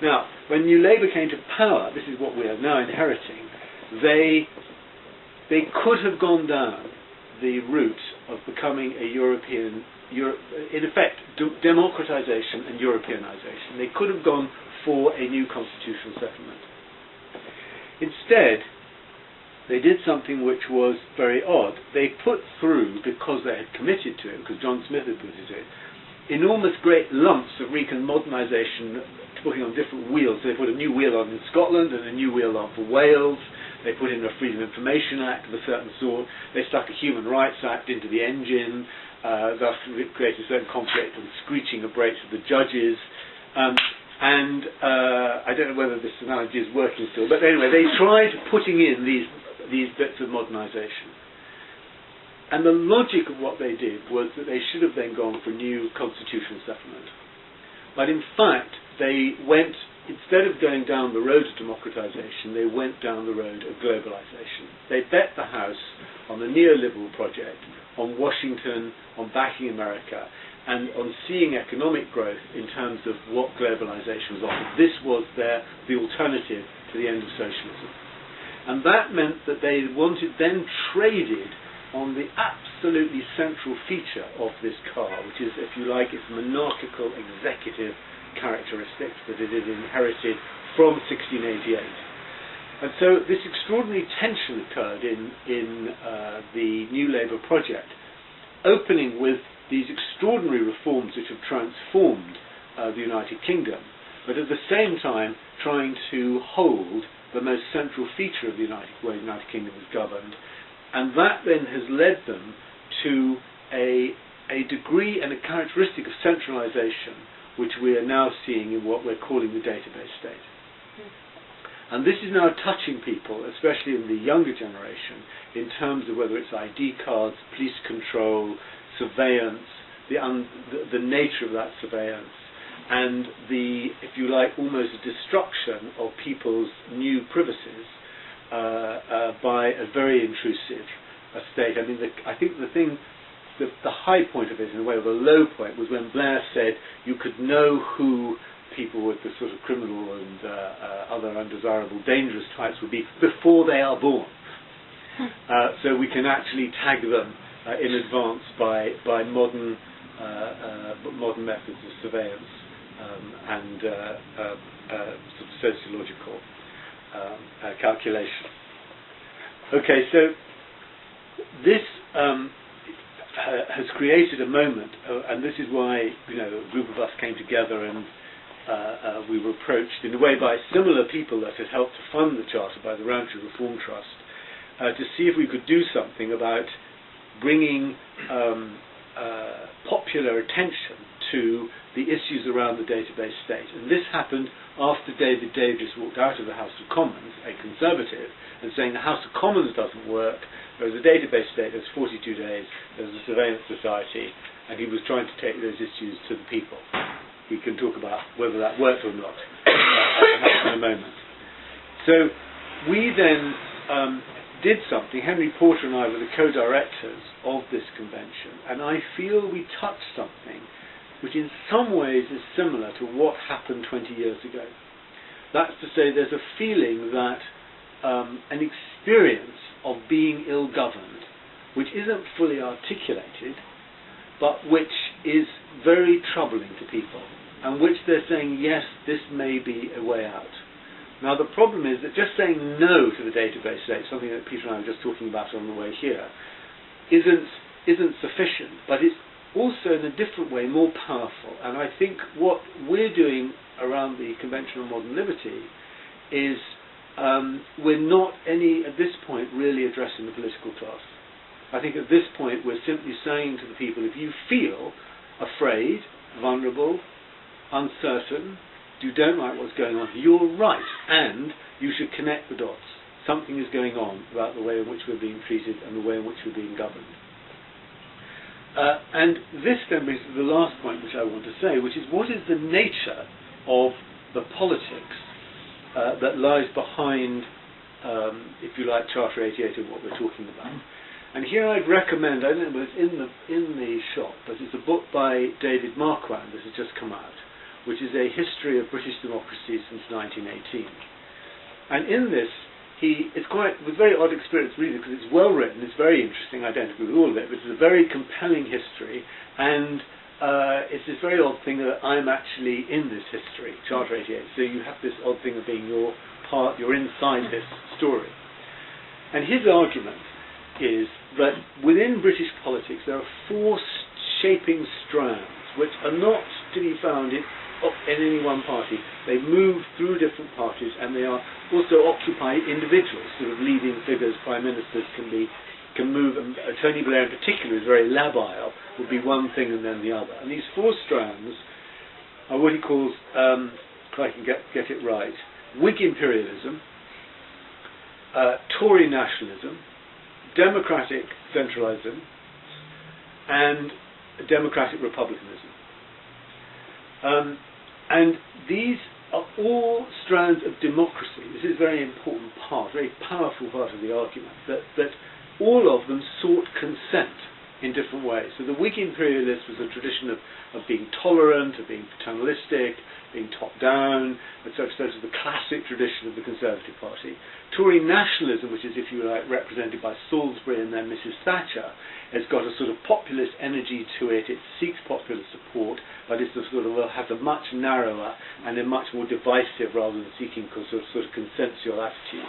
Now, when New Labour came to power, this is what we are now inheriting, they could have gone down the route of becoming a European, in effect, democratisation and Europeanisation. They could have gone for a new constitutional settlement. Instead, they did something which was very odd. They put through, because they had committed to it, because John Smith had put it to it, enormous great lumps of modernisation, putting on different wheels. So they put a new wheel on in Scotland and a new wheel on for Wales. They put in a Freedom of Information Act of a certain sort. They stuck a Human Rights Act into the engine, thus created a certain conflict and screeching of brakes of the judges. I don't know whether this analogy is working still, but anyway, they tried putting in these bits of modernisation. And the logic of what they did was that they should have then gone for a new constitutional settlement. But in fact, they went, instead of going down the road of democratisation, they went down the road of globalisation. They bet the house on the neoliberal project, on Washington, on backing America, and on seeing economic growth in terms of what globalisation was offered. This was the alternative to the end of socialism. And that meant that they then traded on the absolutely central feature of this car, which is, if you like, its monarchical executive characteristics that it had inherited from 1688. And so this extraordinary tension occurred in the New Labour project, opening with these extraordinary reforms which have transformed the United Kingdom, but at the same time trying to hold the most central feature of the way the United Kingdom was governed. And that then has led them to a degree and a characteristic of centralisation which we are now seeing in what we're calling the database state. And this is now touching people, especially in the younger generation, in terms of whether it's ID cards, police control, surveillance, the nature of that surveillance, and the, if you like, almost destruction of people's new privacies by a very intrusive state. I mean, I think the high point of it, in a way, or the low point, was when Blair said you could know who people with the sort of criminal and other undesirable, dangerous types would be before they are born. So we can actually tag them in advance by modern methods of surveillance and sort of sociological calculation. Okay, so this has created a moment, and this is why a group of us came together and we were approached in a way by similar people that had helped to fund the Charter, by the Rowntree Reform Trust, to see if we could do something about bringing popular attention to the issues around the database state. And this happened after David Davis walked out of the House of Commons, a Conservative, and saying the House of Commons doesn't work, there's a database state, there's 42 days, there's a surveillance society, and he was trying to take those issues to the people. We can talk about whether that worked or not in a moment. So we then did something. Henry Porter and I were the co-directors of this convention, and I feel we touched something which in some ways is similar to what happened 20 years ago. That's to say, there's a feeling that an experience of being ill-governed, which isn't fully articulated, but which is very troubling to people, and which they're saying, yes, this may be a way out. Now the problem is that just saying no to the database state, something that Peter and I were just talking about on the way here, isn't sufficient, but it's also in a different way more powerful. And I think what we're doing around the Convention on Modern Liberty is we're not at this point really addressing the political class. I think at this point we're simply saying to the people, if you feel afraid, vulnerable, uncertain, you don't like what's going on, you're right, and you should connect the dots. Something is going on about the way in which we're being treated and the way in which we're being governed. And this then brings to the last point which I want to say, which is what is the nature of the politics that lies behind, if you like, Charter 88 and what we're talking about. And here I'd recommend, I don't know if it's in the shop, but it's a book by David Marquand that has just come out, which is a history of British democracy since 1918. And in this, it's quite, with very odd experience reading, because it's well written, it's very interesting, I don't agree with all of it, but it's a very compelling history, and it's this very odd thing that I'm actually in this history, Charter 88, so you have this odd thing of being you're inside this story. And his argument is that within British politics there are four shaping strands which are not to be found in any one party. They move through different parties, and they are also occupy individuals, sort of leading figures, prime ministers can move, and Tony Blair in particular is very labile, would be one thing and then the other. And these four strands are what he calls, if I can get it right, Whig imperialism, Tory nationalism, democratic centralism, and democratic republicanism. And these are all strands of democracy. This is a very important part, very powerful part of the argument, that all of them sought consent in different ways. So the Whig imperialist was a tradition of being tolerant, of being paternalistic, being top-down, etc. So it's the classic tradition of the Conservative Party. Tory nationalism, which is, if you like, represented by Salisbury and then Mrs. Thatcher, has got a sort of populist energy to it. It seeks popular support, but it's has a much narrower and a much more divisive, rather than seeking sort of consensual attitude.